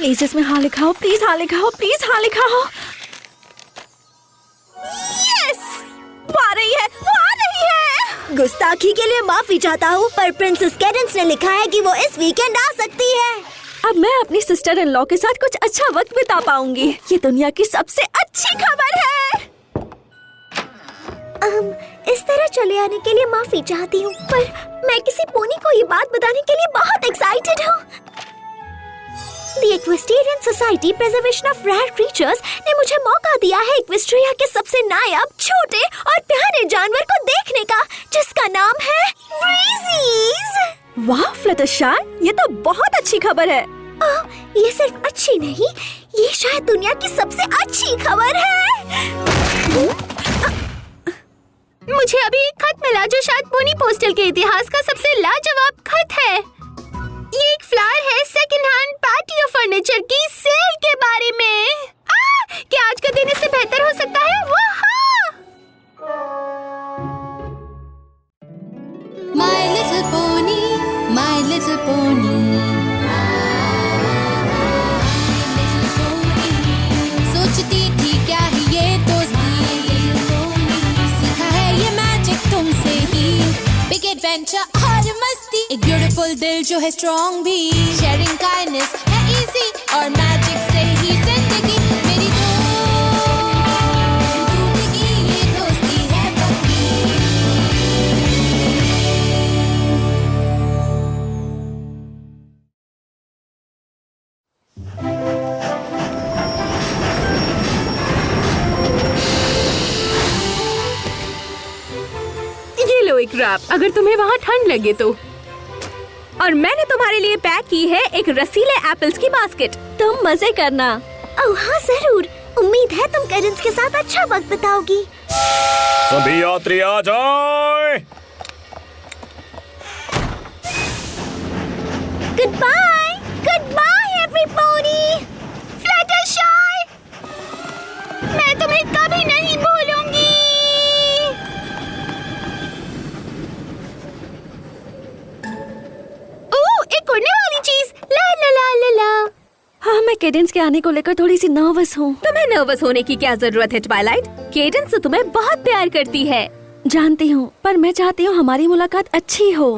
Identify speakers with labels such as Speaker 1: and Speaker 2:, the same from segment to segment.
Speaker 1: Please इसमें हाँ लिखाओ, please हाँ लिखाओ, प्लीज हाँ लिखाओ। यस, वो आ रही है, वो आ रही है।
Speaker 2: गुस्ताखी के लिए माफी चाहता हूँ, पर प्रिंसेस कैडेंस ने लिखा है कि वो इस वीकेंड आ सकती है।
Speaker 1: अब मैं अपनी सिस्टर इन लॉ के साथ कुछ अच्छा वक्त बिता पाऊंगी। ये दुनिया की सबसे अच्छी खबर है।
Speaker 2: इस तरह चले आने के लिए माफी चाहती हूँ, पर मैं किसी पोनी को ये बात बताने के लिए बहुत एक्साइटेड हूँ। The Equestrian Society Preservation of Rare Creatures ने मुझे मौका दिया है इक्वेस्ट्रिया के सबसे नायाब, छोटे और प्यारे जानवर को देखने का, जिसका नाम है ब्रीजीज।
Speaker 1: वाह फ्लटरशाई, ये तो बहुत अच्छी खबर है।
Speaker 2: ये सिर्फ अच्छी नहीं, ये शायद दुनिया की सबसे अच्छी खबर है।
Speaker 3: मुझे अभी एक खत मिला जो शायद पोनी पोस्टल के इतिहास का सबसे लाजवाब खत है। ये एक फ्लायर है सेकंड हैंड पैटियो फर्नीचर की सेल के बारे में। क्या आज का दिन इससे बेहतर हो सकता है?
Speaker 4: My little pony, my little pony. सोचती थी क्या है ये दोस्ती, सीखा है ये मैजिक तुमसे ही। बिग एडवेंचर और मस्ती, एक ब्यूटीफुल दिल जो है स्ट्रॉन्ग भी। शेयरिंग काइंडनेस है इजी और मैजिक से ही जिंदगी मेरी टूटेगी ये दोस्ती है पक्की।
Speaker 3: ये लो एक रैप, अगर तुम्हें वहाँ ठंड लगे तो।
Speaker 1: और मैंने तुम्हारे लिए पैक की है एक रसीले एप्पल्स की बास्केट। तुम मजे करना।
Speaker 2: ओह हाँ जरूर, उम्मीद है तुम कैडेंस के साथ अच्छा वक्त बिताओगी।
Speaker 5: सभी यात्री आ जाएं।
Speaker 2: Goodbye, goodbye everybody.
Speaker 3: फ्लटरशाई, मैं तुम्हें कभी नहीं भूलूंगी। एक उड़ने वाली चीज, ला ला ला ला ला।
Speaker 1: हाँ, मैं केडेंस के आने को लेकर थोड़ी सी नर्वस हूँ।
Speaker 3: तुम्हें नर्वस होने की क्या जरूरत है ट्वाइलाइट? केडेंस तो तुम्हें बहुत प्यार करती है।
Speaker 1: जानती हूँ, पर मैं चाहती हूँ हमारी मुलाकात अच्छी हो।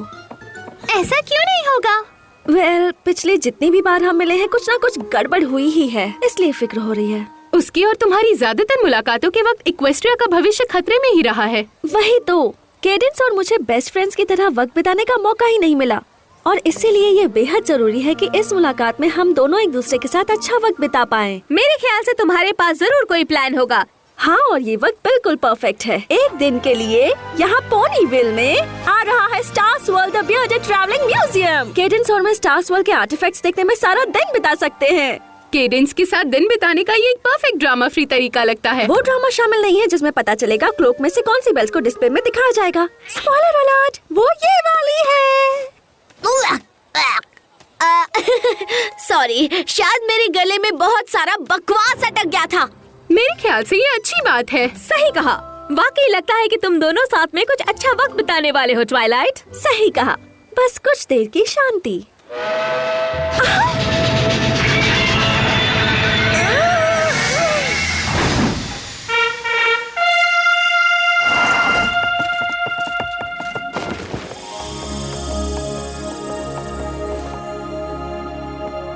Speaker 3: ऐसा क्यों नहीं होगा?
Speaker 1: पिछली जितनी भी बार हम मिले हैं कुछ ना कुछ गड़बड़ हुई ही है, इसलिए फिक्र हो रही है।
Speaker 3: उसकी और तुम्हारी ज्यादातर मुलाकातों के वक्त इक्वेस्ट्रिया का भविष्य खतरे में ही रहा है।
Speaker 1: वही तो, केडेंस और मुझे बेस्ट फ्रेंड्स की तरह वक्त बिताने का मौका ही नहीं मिला, और इसीलिए ये बेहद जरूरी है कि इस मुलाकात में हम दोनों एक दूसरे के साथ अच्छा वक्त बिता पाएं।
Speaker 3: मेरे ख्याल से तुम्हारे पास जरूर कोई प्लान होगा।
Speaker 1: हाँ, और ये वक्त बिल्कुल परफेक्ट है। एक दिन के लिए यहाँ पोनीविल में आ रहा है stars world the bearded travelling museum. Cadence और मैं स्टार्स वर्ल्ड के आर्टिफैक्ट्स देखने में सारा दिन बिता सकते हैं।
Speaker 3: केडेंस के साथ दिन बिताने का ये एक परफेक्ट ड्रामा फ्री तरीका लगता है।
Speaker 1: वो ड्रामा शामिल नहीं है जिसमें पता चलेगा क्लोक में से कौन सी बेल्स को डिस्प्ले में दिखाया जाएगा। स्पॉइलर अलर्ट, वो ये वाली है।
Speaker 2: सॉरी, शायद मेरे गले में बहुत सारा बकवास अटक गया था।
Speaker 3: मेरे ख्याल से ये अच्छी बात है।
Speaker 1: सही कहा, वाकई लगता है कि तुम दोनों साथ में कुछ अच्छा वक्त बिताने वाले हो ट्वाइलाइट। सही कहा, बस कुछ देर की शांति।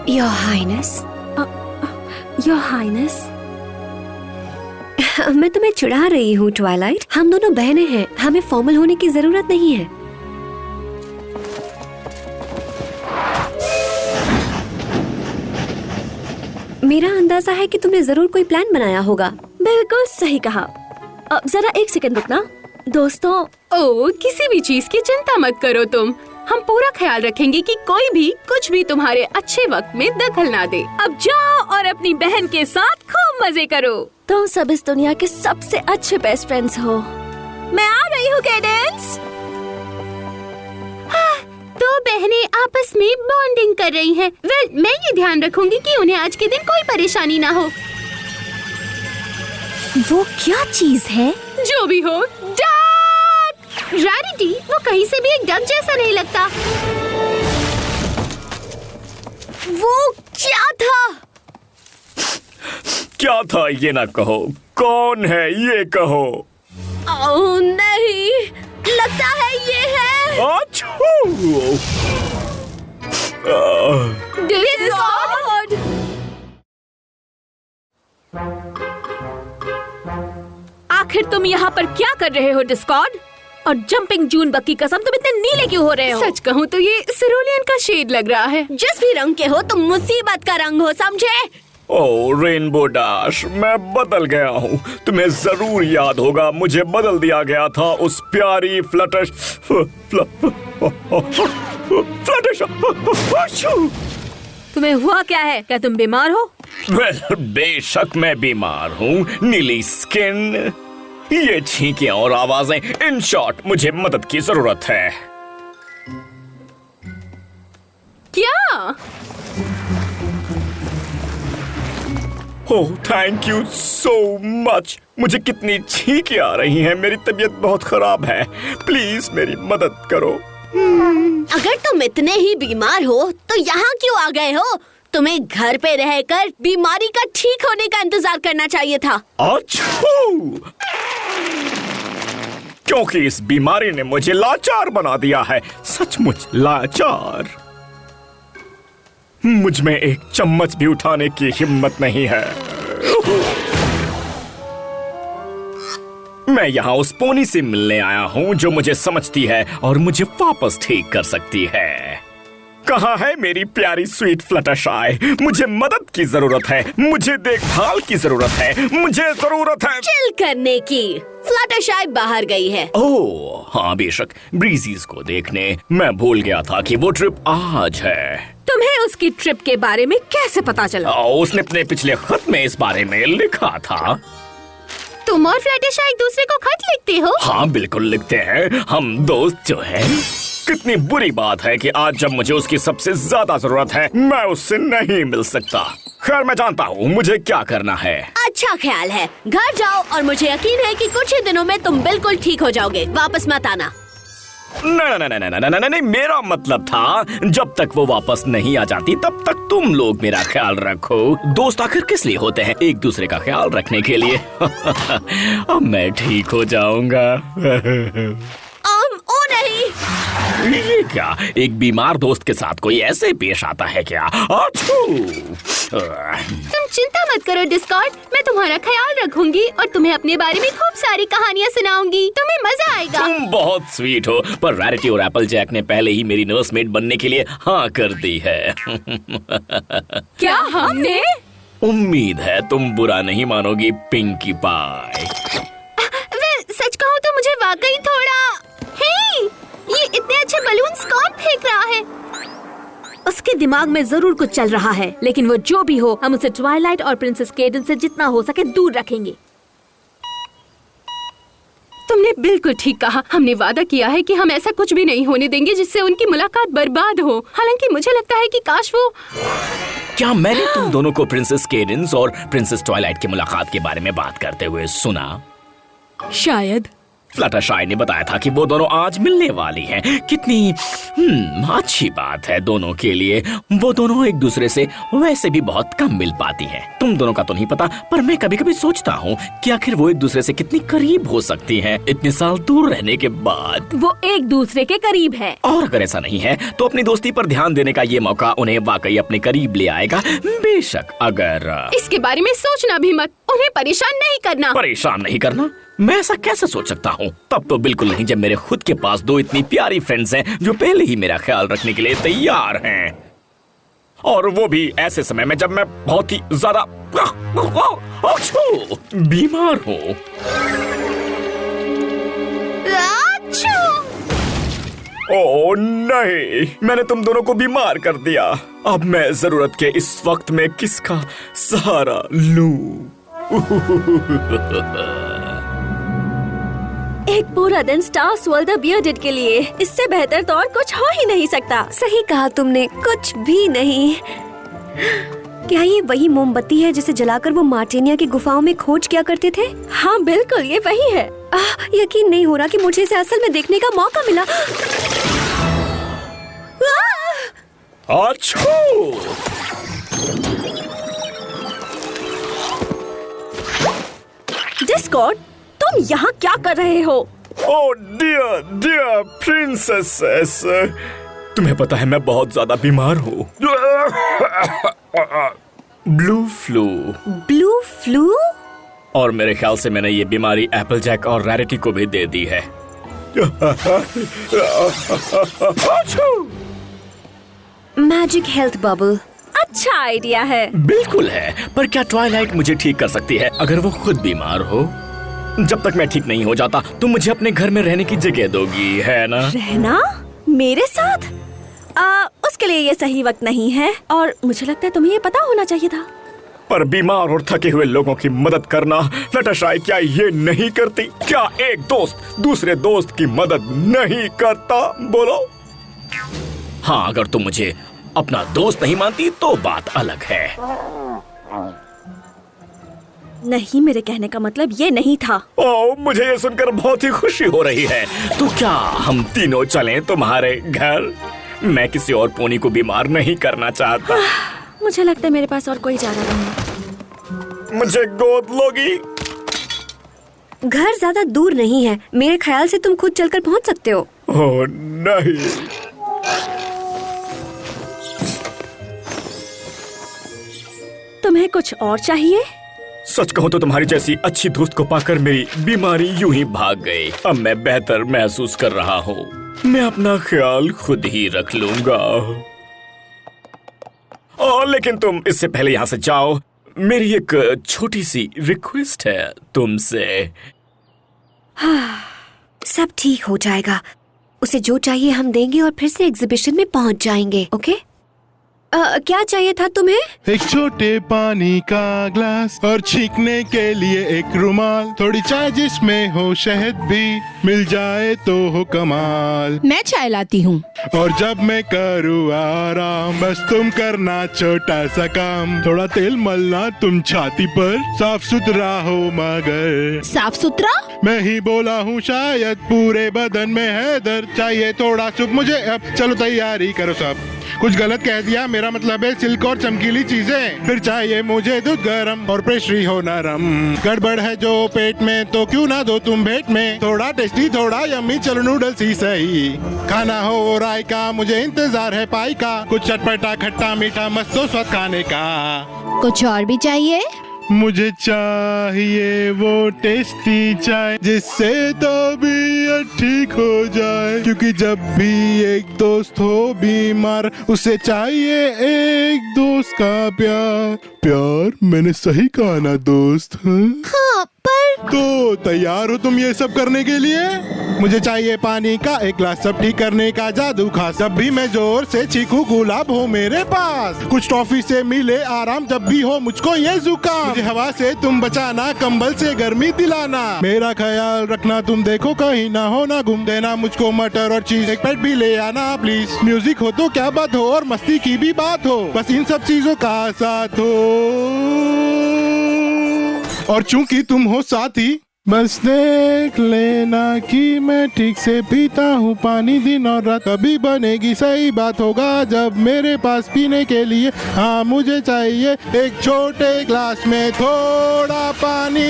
Speaker 6: Your Highness,
Speaker 1: Your Highness,
Speaker 6: मैं तुम्हें चिढ़ा रही हूँ ट्वाइलाइट। हम दोनों बहनें हैं, हमें फॉर्मल होने की जरूरत नहीं है। मेरा अंदाजा है कि तुमने जरूर कोई प्लान बनाया होगा।
Speaker 1: बिल्कुल सही कहा। अब जरा एक सेकंड रुकना। दोस्तों,
Speaker 3: किसी भी चीज की चिंता मत करो तुम। हम पूरा ख्याल रखेंगे कि कोई भी कुछ भी तुम्हारे अच्छे वक्त में दखल ना दे। अब जाओ और अपनी बहन के साथ खूब मजे करो।
Speaker 1: तुम सब इस दुनिया के सबसे अच्छे बेस्ट फ्रेंड्स हो। मैं आ रही हूँ केडेंस।
Speaker 3: दो बहनें आपस में बॉन्डिंग कर रही हैं। मैं ये ध्यान रखूंगी कि उन्हें आज के दिन कोई परेशानी ना हो।
Speaker 6: वो क्या चीज है?
Speaker 3: जो भी हो, रैरिटी, वो कहीं से भी एक डक जैसा नहीं लगता।
Speaker 2: वो
Speaker 1: क्या था?
Speaker 5: क्या था ये ना कहो, कौन है ये कहो।
Speaker 1: ओह नहीं, लगता है ये है
Speaker 5: अच्छू।
Speaker 1: डिस्कॉर्ड। आखिर तुम यहाँ पर क्या कर रहे हो डिस्कॉर्ड? और जंपिंग जून बक की कसम, तुम इतने नीले क्यों हो रहे हो?
Speaker 3: सच कहूँ तो ये सिरोलियन का शेड लग रहा है।
Speaker 1: जिस भी रंग के हो तुम मुसीबत का रंग हो, समझे?
Speaker 5: ओह रेनबो डैश, मैं बदल गया हूँ। तुम्हें जरूर याद होगा, मुझे बदल दिया गया था उस प्यारी फ्लटश
Speaker 1: तुम्हें हुआ क्या है? क्या तुम बीमार हो?
Speaker 5: बेशक मैं बीमार हूँ। नीली स्किन, ये छींकें और आवाजें, इन शॉर्ट मुझे मदद की जरूरत है।
Speaker 3: क्या?
Speaker 5: Oh thank you so much. मुझे कितनी छींकें आ रही हैं, मेरी तबीयत बहुत खराब है। प्लीज मेरी मदद करो।
Speaker 1: अगर तुम इतने ही बीमार हो तो यहाँ क्यों आ गए हो? तुम्हें घर पे रहकर बीमारी का ठीक होने का इंतजार करना चाहिए था।
Speaker 5: अच्छू, क्योंकि इस बीमारी ने मुझे लाचार बना दिया है, सचमुच लाचार। मुझ में एक चम्मच भी उठाने की हिम्मत नहीं है। मैं यहाँ उस पोनी से मिलने आया हूँ जो मुझे समझती है और मुझे वापस ठीक कर सकती है। कहाँ है मेरी प्यारी स्वीट फ्लटरशाई? मुझे मदद की जरूरत है, मुझे देखभाल की जरूरत है, मुझे जरूरत है
Speaker 1: चिल करने की। फ्लटरशाई बाहर गई है।
Speaker 5: ओह हाँ बेशक, ब्रीजीज को देखने। मैं भूल गया था कि वो ट्रिप आज है।
Speaker 1: तुम्हें उसकी ट्रिप के बारे में कैसे पता चला?
Speaker 5: उसने अपने पिछले खत में इस बारे में लिखा था।
Speaker 3: तुम और फ्लटरशाई एक दूसरे को खत लिखते हो?
Speaker 5: हाँ बिल्कुल लिखते हैं, हम दोस्त जो हैं। कितनी बुरी बात है कि आज जब मुझे उसकी सबसे ज्यादा जरूरत है, मैं उससे नहीं मिल सकता। खैर मैं जानता हूँ मुझे क्या करना है।
Speaker 1: अच्छा ख्याल है, घर जाओ और मुझे यकीन है कि कुछ ही दिनों में तुम बिल्कुल ठीक हो जाओगे। वापस मत आना।
Speaker 5: नहीं, मेरा मतलब था जब तक वो वापस नहीं आ जाती तब तक तुम लोग मेरा ख्याल रखो। दोस्त आखिर किस लिए होते हैं? एक दूसरे का ख्याल रखने के लिए। अब मैं ठीक हो जाऊंगा।
Speaker 1: ओ नहीं,
Speaker 5: ये क्या, एक बीमार दोस्त के साथ कोई ऐसे पेश आता है क्या?
Speaker 3: तुम चिंता मत करो डिस्कॉर्ड, मैं तुम्हारा ख्याल रखूंगी और तुम्हें अपने बारे में खूब सारी कहानियाँ सुनाऊंगी। तुम्हें मजा आएगा।
Speaker 5: तुम बहुत स्वीट हो, पर रैरिटी और एप्पल जैक ने पहले ही मेरी नर्समेट बनने के लिए हाँ कर दी है।
Speaker 1: क्या हमने?
Speaker 5: उम्मीद है तुम बुरा नहीं मानोगी पिंकी पाई।
Speaker 3: सच कहूँ तो मुझे वाकई थोड़ा। हे, ये इतने अच्छे बलून्स कौन फेंक रहा है?
Speaker 1: उसके दिमाग में जरूर कुछ चल रहा है, लेकिन वो जो भी हो, हम उसे ट्वाइलाइट और प्रिंसेस केडन से जितना हो सके दूर रखेंगे।
Speaker 3: तुमने बिल्कुल ठीक कहा। हमने वादा किया है कि हम ऐसा कुछ भी नहीं होने देंगे जिससे उनकी मुलाकात बर्बाद हो। हालांकि मुझे लगता है कि काश वो।
Speaker 5: क्या मैंने तुम दोनों को प्रिंसेस केडेंस और प्रिंसेस ट्वाइलाइट की मुलाकात के बारे में बात करते हुए सुना?
Speaker 3: शायद।
Speaker 5: फ्लटरशाई ने बताया था कि वो दोनों आज मिलने वाली हैं। कितनी अच्छी बात है दोनों के लिए। वो दोनों एक दूसरे से वैसे भी बहुत कम मिल पाती हैं। तुम दोनों का तो नहीं पता, पर मैं कभी कभी सोचता हूँ कि आखिर वो एक दूसरे से कितनी करीब हो सकती हैं इतने साल दूर रहने के बाद।
Speaker 1: वो एक दूसरे के करीब है।
Speaker 5: और अगर ऐसा नहीं है तो अपनी दोस्ती पर ध्यान देने का ये मौका उन्हें वाकई अपने करीब ले आएगा। बेशक अगर
Speaker 3: इसके बारे में सोचना भी मत। उन्हें परेशान नहीं करना।
Speaker 5: परेशान नहीं करना? मैं ऐसा कैसे सोच सकता हूँ? तब तो बिल्कुल नहीं, जब मेरे खुद के पास दो इतनी प्यारी फ्रेंड्स हैं जो पहले ही मेरा ख्याल रखने के लिए तैयार हैं, और वो भी ऐसे समय में जब मैं बहुत ही ज्यादा बीमार हूँ। ओह नहीं, मैंने तुम दोनों को बीमार कर दिया। अब मैं जरूरत के इस वक्त में किसका सहारा लूं?
Speaker 1: एक पूरा दिन स्टार स्वर्ल्ड द बियर्डेड के लिए, इससे बेहतर तो और कुछ हो ही नहीं सकता।
Speaker 6: सही कहा तुमने, कुछ भी नहीं। क्या ये वही मोमबत्ती है जिसे जलाकर वो मार्टेनिया की गुफाओं में खोज किया करते थे?
Speaker 1: हाँ बिल्कुल, ये वही है।
Speaker 6: यकीन नहीं हो रहा कि मुझे इसे असल में देखने का मौका मिला।
Speaker 5: अच्छू!
Speaker 1: डिस्कॉर्ड, तुम यहाँ क्या कर रहे हो?
Speaker 5: ओह डियर डियर प्रिंसेसेस, तुम्हें पता है मैं बहुत ज्यादा बीमार हूँ। Blue flu.
Speaker 6: Blue flu?
Speaker 5: और मेरे ख्याल से मैंने ये बीमारी एप्पल जैक और रैरिटी को भी दे दी है।
Speaker 6: Magic health bubble.
Speaker 1: अच्छा आइडिया है।
Speaker 5: बिल्कुल है, पर क्या ट्वाइलाइट मुझे ठीक कर सकती है अगर वो खुद बीमार हो? जब तक मैं ठीक नहीं हो जाता तुम मुझे अपने घर में रहने की जगह दोगी, है ना?
Speaker 1: रहना मेरे साथ? उसके लिए ये सही वक्त नहीं है, और मुझे लगता है तुम्हें ये पता होना चाहिए था।
Speaker 5: पर बीमार और थके हुए लोगों की मदद करना नटाशाई क्या ये नहीं करती? क्या एक दोस्त दूसरे दोस्त की मदद नहीं करता? बोलो। हाँ, अगर तुम मुझे अपना दोस्त नहीं मानती तो बात अलग है।
Speaker 1: नहीं, मेरे कहने का मतलब ये नहीं था।
Speaker 5: ओह, मुझे ये सुनकर बहुत ही खुशी हो रही है। तो क्या हम तीनों चलें तुम्हारे घर? मैं किसी और पोनी को बीमार नहीं करना चाहता।
Speaker 1: मुझे लगता है मेरे पास और कोई चारा नहीं।
Speaker 5: मुझे गोद लोगी?
Speaker 6: घर ज्यादा दूर नहीं है, मेरे ख्याल से तुम खुद चलकर पहुंच सकते हो।
Speaker 5: ओह नहीं।
Speaker 1: तुम्हें कुछ और चाहिए?
Speaker 5: सच कहूं तो तुम्हारी जैसी अच्छी दोस्त को पाकर मेरी बीमारी यूं ही भाग गई। अब मैं बेहतर महसूस कर रहा हूँ। मैं अपना ख्याल खुद ही रख लूंगा। लेकिन तुम इससे पहले यहाँ से जाओ, मेरी एक छोटी सी रिक्वेस्ट है तुमसे।
Speaker 6: सब ठीक हो जाएगा। उसे जो चाहिए हम देंगे और फिर से एग्जीबिशन में पहुंच जाएंगे। ओके? क्या चाहिए था तुम्हें?
Speaker 7: एक छोटे पानी का ग्लास और छींकने के लिए एक रुमाल, थोड़ी चाय जिसमें हो शहद भी, मिल जाए तो हो कमाल।
Speaker 3: मैं चाय लाती हूँ।
Speaker 7: और जब मैं करूँ आराम, बस तुम करना छोटा सा काम, थोड़ा तेल मलना तुम छाती पर, साफ सुथरा हो मगर।
Speaker 3: साफ सुथरा?
Speaker 7: मैं ही बोला हूँ शायद, पूरे बदन में है दर्द, चाहिए थोड़ा सुख मुझे अब, चलो तैयारी करो सब। कुछ गलत कह दिया, मेरा मतलब है सिल्क और चमकीली चीजें। फिर चाहिए मुझे दूध गरम और पेस्ट्री हो नरम। गड़बड़ है जो पेट में तो क्यों ना दो तुम भेंट में, थोड़ा टेस्टी थोड़ा यम्मी, चलो नूडल्स ही सही। खाना हो राय का, मुझे इंतजार है पाई का, कुछ चटपटा खट्टा मीठा मस्त हो स्वाद खाने का।
Speaker 3: कुछ और भी चाहिए?
Speaker 7: मुझे चाहिए वो टेस्टी चाय जिससे तबीयत ठीक हो जाए, क्योंकि जब भी एक दोस्त हो बीमार उसे चाहिए एक दोस्त का प्यार। प्यार, मैंने सही कहा ना दोस्त?
Speaker 3: हाँ, पर
Speaker 7: तो तैयार हो तुम ये सब करने के लिए? मुझे चाहिए पानी का एक गिलास, सब ठीक करने का जादू खास, जब भी मैं जोर से चीखूं गुलाब हो मेरे पास, कुछ टॉफी से मिले आराम जब भी हो मुझको ये जुकाम, मुझे हवा से तुम बचाना, कंबल से गर्मी दिलाना, मेरा ख्याल रखना तुम देखो कहीं ना हो ना गुम, देना मुझको मटर और चीज, एक प्लेट भी ले आना प्लीज। म्यूजिक हो तो क्या बात हो और मस्ती की भी बात हो, बस इन सब चीजों का साथ हो। और चूंकि तुम हो साथी, बस देख लेना कि मैं ठीक से पीता हूँ पानी दिन और रात, कभी बनेगी सही बात होगा जब मेरे पास पीने के लिए, हाँ मुझे चाहिए एक छोटे ग्लास में थोड़ा पानी।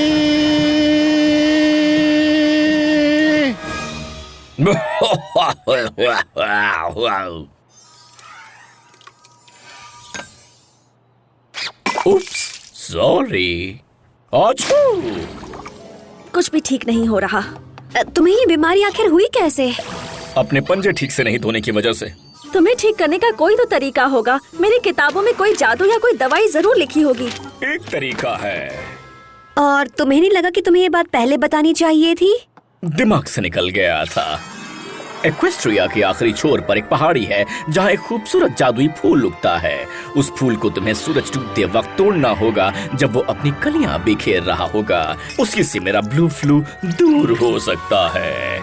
Speaker 5: उप्स, सॉरी। आछू।
Speaker 1: कुछ भी ठीक नहीं हो रहा।
Speaker 6: तुम्हें ये बीमारी आखिर हुई कैसे?
Speaker 5: अपने पंजे ठीक से नहीं धोने की वजह से।
Speaker 1: तुम्हें ठीक करने का कोई तो तरीका होगा। मेरी किताबों में कोई जादू या कोई दवाई जरूर लिखी होगी।
Speaker 5: एक तरीका है।
Speaker 6: और तुम्हें नहीं लगा कि तुम्हें ये बात पहले बतानी चाहिए थी?
Speaker 5: दिमाग से निकल गया था। एक्वेस्ट्रिया के आखिरी छोर पर एक पहाड़ी है जहाँ एक खूबसूरत जादुई फूल उगता है। उस फूल को तुम्हें सूरज डूबते वक्त तोड़ना होगा जब वो अपनी कलियां बिखेर रहा होगा। उसी से मेरा ब्लू फ्लू दूर हो सकता है।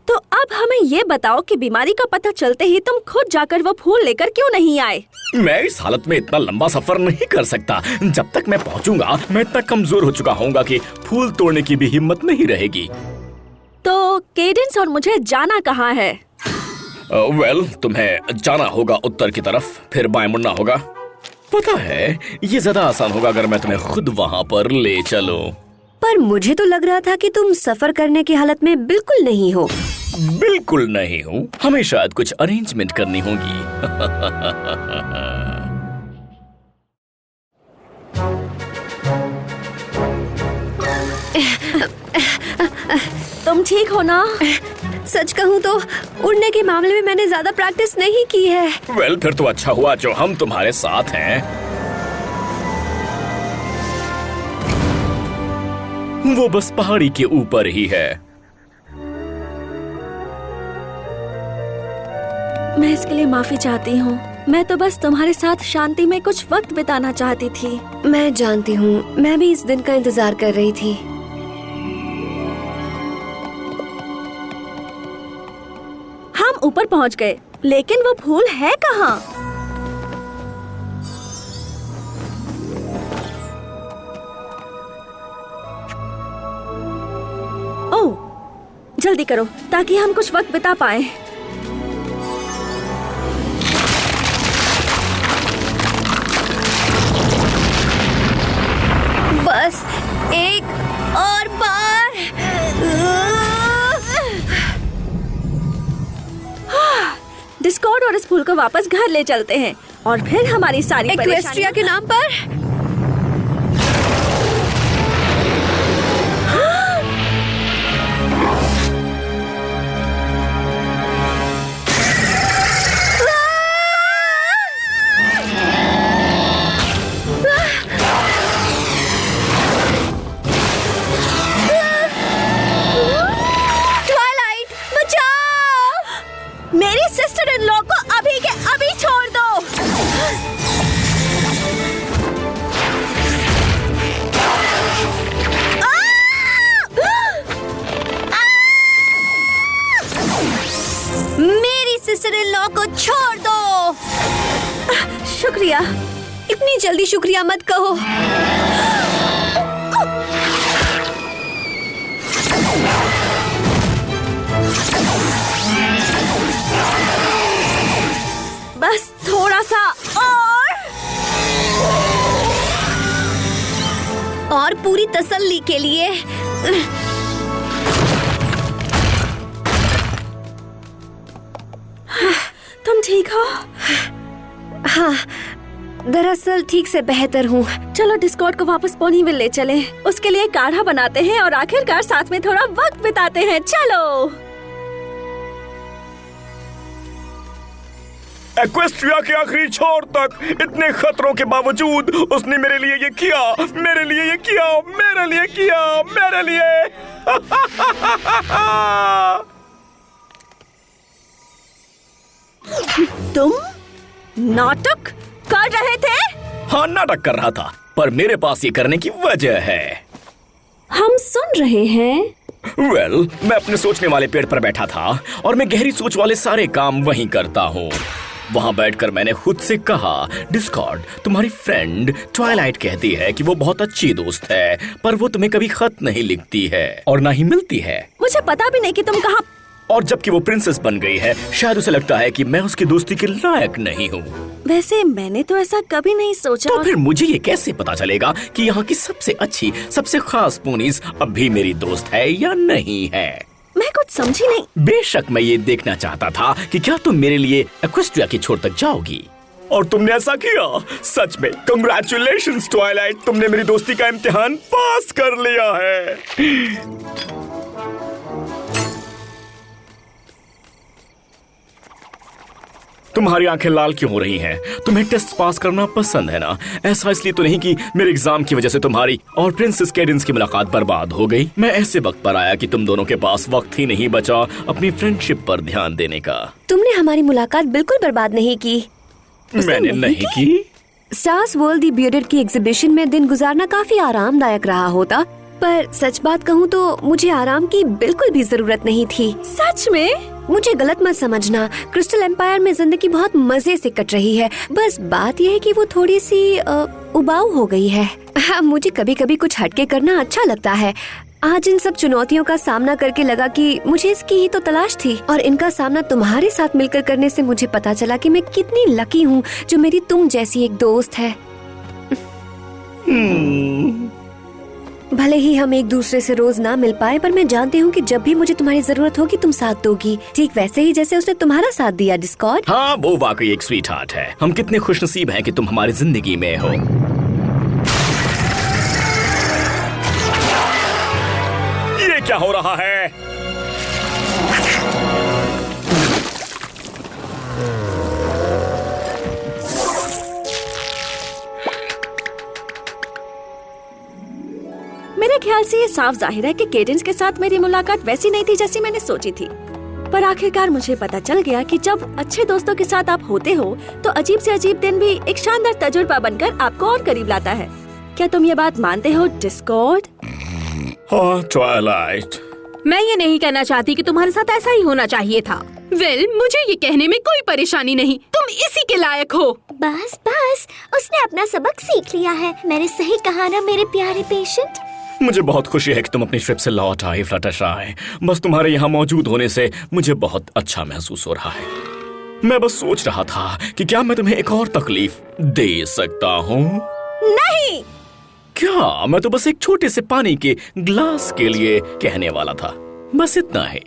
Speaker 1: तो अब हमें ये बताओ कि बीमारी का पता चलते ही तुम खुद जाकर वो फूल लेकर क्यों नहीं आए?
Speaker 5: मैं इस हालत में इतना लंबा सफर नहीं कर सकता। जब तक मैं पहुंचूंगा मैं इतना कमजोर हो चुका होऊंगा कि फूल तोड़ने की भी हिम्मत नहीं रहेगी।
Speaker 1: तो केडेंस और मुझे जाना कहाँ है?
Speaker 5: वेल, तुम्हें जाना होगा उत्तर की तरफ, फिर बाएं मुड़ना होगा पता है ये ज्यादा आसान होगा अगर मैं तुम्हें खुद वहाँ पर ले चलूं।
Speaker 6: पर मुझे तो लग रहा था कि तुम सफर करने की हालत में बिल्कुल नहीं हो।
Speaker 5: बिल्कुल नहीं हूँ, हमें शायद कुछ अरेंजमेंट करनी होगी।
Speaker 1: तुम ठीक हो ना?
Speaker 6: सच कहूँ तो उड़ने के मामले में मैंने ज्यादा प्रैक्टिस नहीं की है।
Speaker 5: वेल, फिर तो अच्छा हुआ जो हम तुम्हारे साथ हैं। वो बस पहाड़ी के ऊपर ही है।
Speaker 1: मैं इसके लिए माफी चाहती हूँ। मैं तो बस तुम्हारे साथ शांति में कुछ वक्त बिताना चाहती थी।
Speaker 6: मैं जानती हूँ, मैं भी इस दिन का इंतजार कर रही थी।
Speaker 1: हम ऊपर पहुँच गए, लेकिन वो फूल है कहाँ? ओह, जल्दी करो ताकि हम कुछ वक्त बिता पाए।
Speaker 6: बस एक और बार।
Speaker 1: डिस्कॉर्ड और इस फूल को वापस घर ले चलते हैं और फिर हमारी सारी
Speaker 6: एक्वेस्ट्रिया के नाम पर।
Speaker 1: मेरी सिस्टर इन लॉ को अभी के अभी छोड़ दो।
Speaker 6: मेरी सिस्टर इन लॉ को छोड़ दो।
Speaker 1: शुक्रिया।
Speaker 6: इतनी जल्दी शुक्रिया मत कहो।
Speaker 1: बस थोड़ा सा
Speaker 6: और पूरी तसल्ली के लिए।
Speaker 1: तुम ठीक हो?
Speaker 6: हाँ, दरअसल ठीक से बेहतर हूँ।
Speaker 1: चलो डिस्कॉर्ड को वापस पोनीविल ले चले। उसके लिए काढ़ा बनाते हैं और आखिरकार साथ में थोड़ा वक्त बिताते हैं। चलो।
Speaker 5: एक्वेस्ट्रिया के आखिरी छोर तक इतने खतरों के बावजूद उसने मेरे लिए ये किया, मेरे लिए ये किया, मेरे लिए किया, मेरे लिए।
Speaker 1: तुम नाटक कर रहे थे?
Speaker 5: हाँ, नाटक कर रहा था, पर मेरे पास ये करने की वजह है।
Speaker 1: हम सुन रहे हैं।
Speaker 5: वेल, मैं अपने सोचने वाले पेड़ पर बैठा था और मैं गहरी सोच वाले सारे काम वहीं करता हूँ। वहाँ बैठकर मैंने खुद से कहा, डिस्कॉर्ड, तुम्हारी फ्रेंड ट्वाइलाइट कहती है कि वो बहुत अच्छी दोस्त है, पर वो तुम्हें कभी खत नहीं लिखती है और ना ही मिलती है।
Speaker 1: मुझे पता भी नहीं कि तुम कहाँ।
Speaker 5: और जबकि वो प्रिंसेस बन गई है, शायद उसे लगता है कि मैं उसकी दोस्ती के लायक नहीं हूँ।
Speaker 1: वैसे मैंने तो ऐसा कभी नहीं सोचा।
Speaker 5: तो फिर मुझे ये कैसे पता चलेगा कि यहाँ की सबसे अच्छी, सबसे खास पोनीज अब भी मेरी दोस्त है या नहीं है?
Speaker 1: मैं कुछ समझी नहीं।
Speaker 5: बेशक मैं ये देखना चाहता था कि क्या तुम मेरे लिए एक्वेस्ट्रिया की छोर तक जाओगी, और तुमने ऐसा किया। सच में कंग्रेचुलेशंस ट्वाइलाइट, तुमने मेरी दोस्ती का इम्तिहान पास कर लिया है। तुम्हारी आंखें लाल क्यों हो रही हैं? तुम्हें टेस्ट पास करना पसंद है ना? ऐसा इसलिए तो नहीं कि मेरे एग्जाम की वजह से तुम्हारी और प्रिंसेस कैडेंस की मुलाकात बर्बाद हो गई। मैं ऐसे वक्त पर आया कि तुम दोनों के पास वक्त ही नहीं बचा अपनी फ्रेंडशिप पर ध्यान देने का।
Speaker 6: तुमने हमारी मुलाकात बिल्कुल बर्बाद नहीं की।
Speaker 5: मैंने नहीं की।
Speaker 6: स्टार्स वर्ल्ड दी बियर्डेड की एग्जीबिशन में दिन गुजारना काफी आरामदायक रहा होता, पर सच बात कहूँ तो मुझे आराम की बिल्कुल भी जरूरत नहीं थी।
Speaker 1: सच में?
Speaker 6: मुझे गलत मत समझना, क्रिस्टल एम्पायर में जिंदगी बहुत मजे से कट रही है। बस बात यह है कि वो थोड़ी सी उबाऊ हो गई है। मुझे कभी कभी कुछ हटके करना अच्छा लगता है। आज इन सब चुनौतियों का सामना करके लगा कि मुझे इसकी ही तो तलाश थी, और इनका सामना तुम्हारे साथ मिलकर करने से मुझे पता चला कि मैं कितनी लकी हूँ जो मेरी तुम जैसी एक दोस्त है। भले ही हम एक दूसरे से रोज ना मिल पाए, पर मैं जानती हूँ कि जब भी मुझे तुम्हारी जरूरत होगी तुम साथ दोगी, ठीक वैसे ही जैसे उसने तुम्हारा साथ दिया डिस्कॉर्ड।
Speaker 5: हाँ, वो वाकई एक स्वीट हार्ट है। हम कितने खुशनसीब हैं कि तुम हमारी जिंदगी में हो। ये क्या हो रहा है?
Speaker 1: मेरे ख्याल से ये साफ जाहिर है कि केडेंस के साथ मेरी मुलाकात वैसी नहीं थी जैसी मैंने सोची थी। पर आखिरकार मुझे पता चल गया कि जब अच्छे दोस्तों के साथ आप होते हो तो अजीब से अजीब दिन भी एक शानदार तजुर्बा बनकर आपको और करीब लाता है। क्या तुम ये बात मानते हो डिस्कॉर्ड?
Speaker 5: हाँ ट्वाइलाइट,
Speaker 3: मैं ये नहीं कहना चाहती कि तुम्हारे साथ ऐसा ही होना चाहिए था। वेल, मुझे ये कहने में कोई परेशानी नहीं, तुम इसी के लायक हो।
Speaker 2: बस बस, उसने अपना सबक सीख लिया है। मैंने सही कहा ना मेरे प्यारे पेशेंट।
Speaker 5: मुझे बहुत खुशी है कि तुम अपनी ट्रिप से लौट आए फ्लटरशाई। बस तुम्हारे यहाँ मौजूद होने से मुझे बहुत अच्छा महसूस हो रहा है। मैं बस सोच रहा था कि क्या मैं तुम्हें एक और तकलीफ दे सकता हूँ।
Speaker 1: नहीं।
Speaker 5: क्या? मैं तो बस एक छोटे से पानी के ग्लास के लिए कहने वाला था, बस इतना ही।